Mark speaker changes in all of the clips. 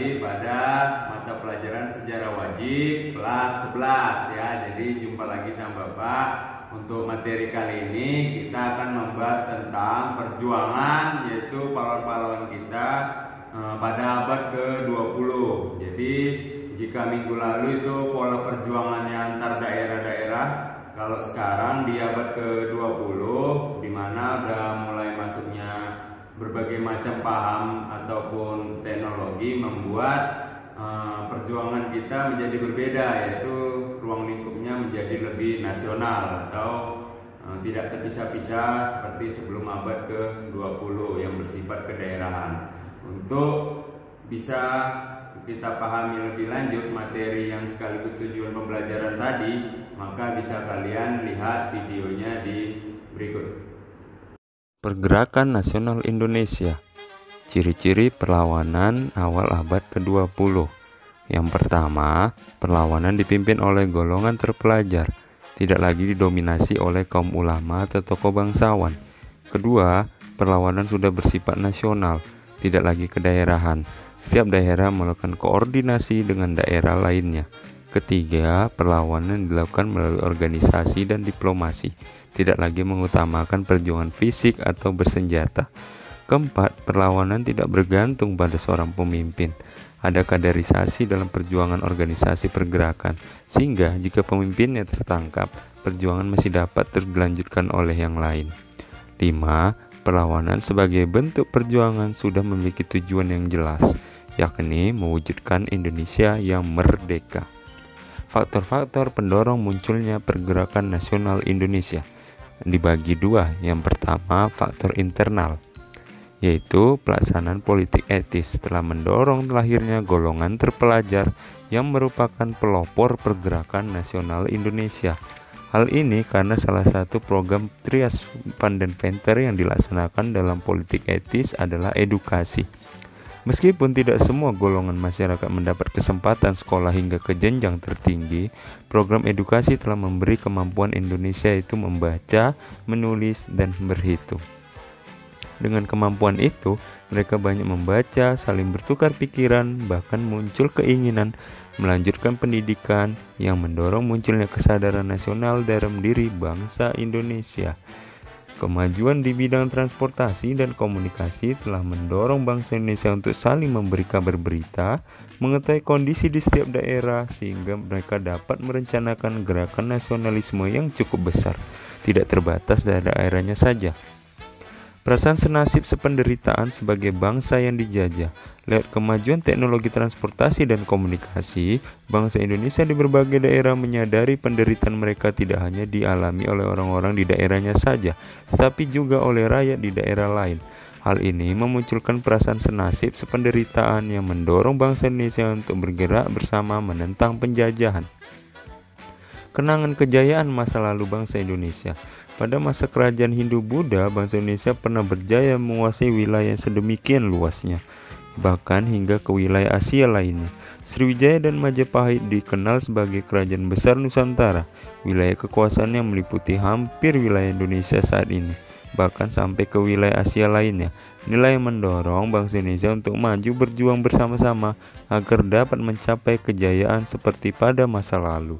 Speaker 1: kembali pada mata pelajaran sejarah wajib kelas 11 ya. Jadi jumpa lagi sama Bapak. Untuk materi kali ini kita akan membahas tentang perjuangan, yaitu pahlawan-pahlawan kita pada abad ke-20. Jadi jika minggu lalu itu pola perjuangannya antar daerah-daerah, kalau sekarang di abad ke-20 di mana udah mulai masuknya berbagai macam paham ataupun teknologi, membuat perjuangan kita menjadi berbeda, yaitu ruang lingkupnya menjadi lebih nasional atau tidak terpisah-pisah seperti sebelum abad ke-20 yang bersifat kedaerahan. Untuk bisa kita pahami lebih lanjut materi yang sekaligus tujuan pembelajaran tadi, maka bisa kalian lihat videonya di berikut.
Speaker 2: Pergerakan Nasional Indonesia. Ciri-ciri perlawanan awal abad ke-20. Yang pertama, perlawanan dipimpin oleh golongan terpelajar, tidak lagi didominasi oleh kaum ulama atau tokoh bangsawan. Kedua, perlawanan sudah bersifat nasional, tidak lagi kedaerahan. Setiap daerah melakukan koordinasi dengan daerah lainnya. Ketiga, perlawanan dilakukan melalui organisasi dan diplomasi, tidak lagi mengutamakan perjuangan fisik atau bersenjata. Keempat, perlawanan tidak bergantung pada seorang pemimpin. Ada kaderisasi dalam perjuangan organisasi pergerakan, sehingga jika pemimpinnya tertangkap, perjuangan masih dapat dilanjutkan oleh yang lain. 5. Perlawanan sebagai bentuk perjuangan sudah memiliki tujuan yang jelas, yakni mewujudkan Indonesia yang merdeka. Faktor-faktor pendorong munculnya pergerakan nasional Indonesia dibagi dua. Yang pertama, faktor internal, yaitu pelaksanaan politik etis telah mendorong lahirnya golongan terpelajar yang merupakan pelopor pergerakan nasional Indonesia. Hal ini karena salah satu program Trias van den Venter yang dilaksanakan dalam politik etis adalah edukasi. Meskipun tidak semua golongan masyarakat mendapat kesempatan sekolah hingga ke jenjang tertinggi, program edukasi telah memberi kemampuan Indonesia itu membaca, menulis, dan berhitung. Dengan kemampuan itu, mereka banyak membaca, saling bertukar pikiran, bahkan muncul keinginan melanjutkan pendidikan yang mendorong munculnya kesadaran nasional dalam diri bangsa Indonesia. Kemajuan di bidang transportasi dan komunikasi telah mendorong bangsa Indonesia untuk saling memberi kabar berita, mengetahui kondisi di setiap daerah, sehingga mereka dapat merencanakan gerakan nasionalisme yang cukup besar, tidak terbatas dari daerahnya saja. Perasaan senasib sependeritaan sebagai bangsa yang dijajah. Lewat kemajuan teknologi transportasi dan komunikasi, bangsa Indonesia di berbagai daerah menyadari penderitaan mereka tidak hanya dialami oleh orang-orang di daerahnya saja, tetapi juga oleh rakyat di daerah lain. Hal ini memunculkan perasaan senasib sependeritaan yang mendorong bangsa Indonesia untuk bergerak bersama menentang penjajahan. Kenangan kejayaan masa lalu bangsa Indonesia. Pada masa kerajaan Hindu-Buddha, bangsa Indonesia pernah berjaya menguasai wilayah sedemikian luasnya, bahkan hingga ke wilayah Asia lainnya. Sriwijaya dan Majapahit dikenal sebagai kerajaan besar Nusantara. Wilayah kekuasaannya meliputi hampir wilayah Indonesia saat ini, bahkan sampai ke wilayah Asia lainnya. Nilai yang mendorong bangsa Indonesia untuk maju berjuang bersama-sama agar dapat mencapai kejayaan seperti pada masa lalu.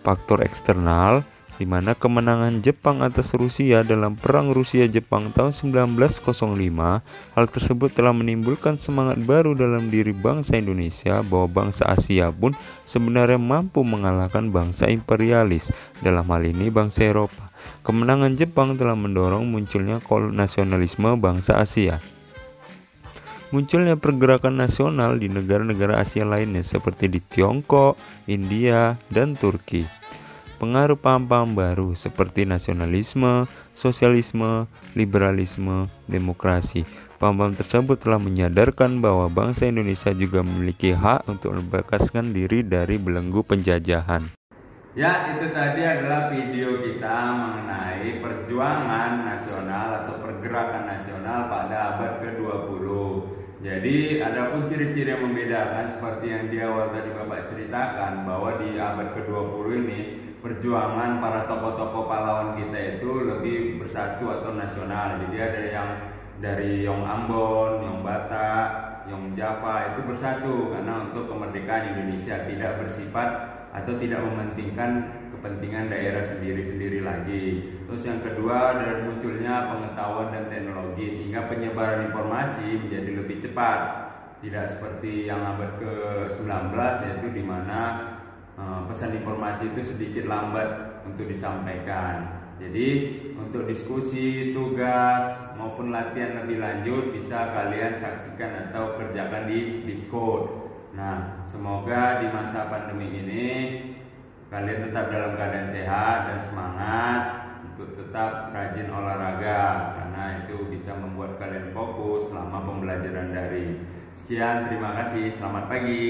Speaker 2: Faktor eksternal, di mana kemenangan Jepang atas Rusia dalam Perang Rusia-Jepang tahun 1905, hal tersebut telah menimbulkan semangat baru dalam diri bangsa Indonesia bahwa bangsa Asia pun sebenarnya mampu mengalahkan bangsa imperialis, dalam hal ini bangsa Eropa. Kemenangan Jepang telah mendorong munculnya nasionalisme bangsa Asia. Munculnya pergerakan nasional di negara-negara Asia lainnya seperti di Tiongkok, India, dan Turki. Pengaruh paham-paham baru seperti nasionalisme, sosialisme, liberalisme, demokrasi. Paham-paham tersebut telah menyadarkan bahwa bangsa Indonesia juga memiliki hak untuk membebaskan diri dari belenggu penjajahan.
Speaker 1: Ya, itu tadi adalah video kita mengenai perjuangan nasional atau pergerakan nasional pada abad ke-20. Jadi adapun ciri-ciri yang membedakan seperti yang di awal tadi Bapak ceritakan, bahwa di abad ke-20 ini perjuangan para tokoh-tokoh pahlawan kita itu lebih bersatu atau nasional. Jadi ada yang dari Yong Ambon, Yong Batak, Yong Java itu bersatu karena untuk kemerdekaan Indonesia, tidak bersifat atau tidak mementingkan kepentingan daerah sendiri-sendiri lagi. Terus yang kedua, dari munculnya pengetahuan dan teknologi sehingga penyebaran informasi menjadi lebih cepat. Tidak seperti yang abad ke-19 yaitu di mana pesan informasi itu sedikit lambat untuk disampaikan. Jadi untuk diskusi, tugas maupun latihan lebih lanjut bisa kalian saksikan atau kerjakan di Discord. Nah, semoga di masa pandemi ini kalian tetap dalam keadaan sehat dan semangat untuk tetap rajin olahraga karena itu bisa membuat kalian fokus selama pembelajaran daring. Sekian, terima kasih, selamat pagi.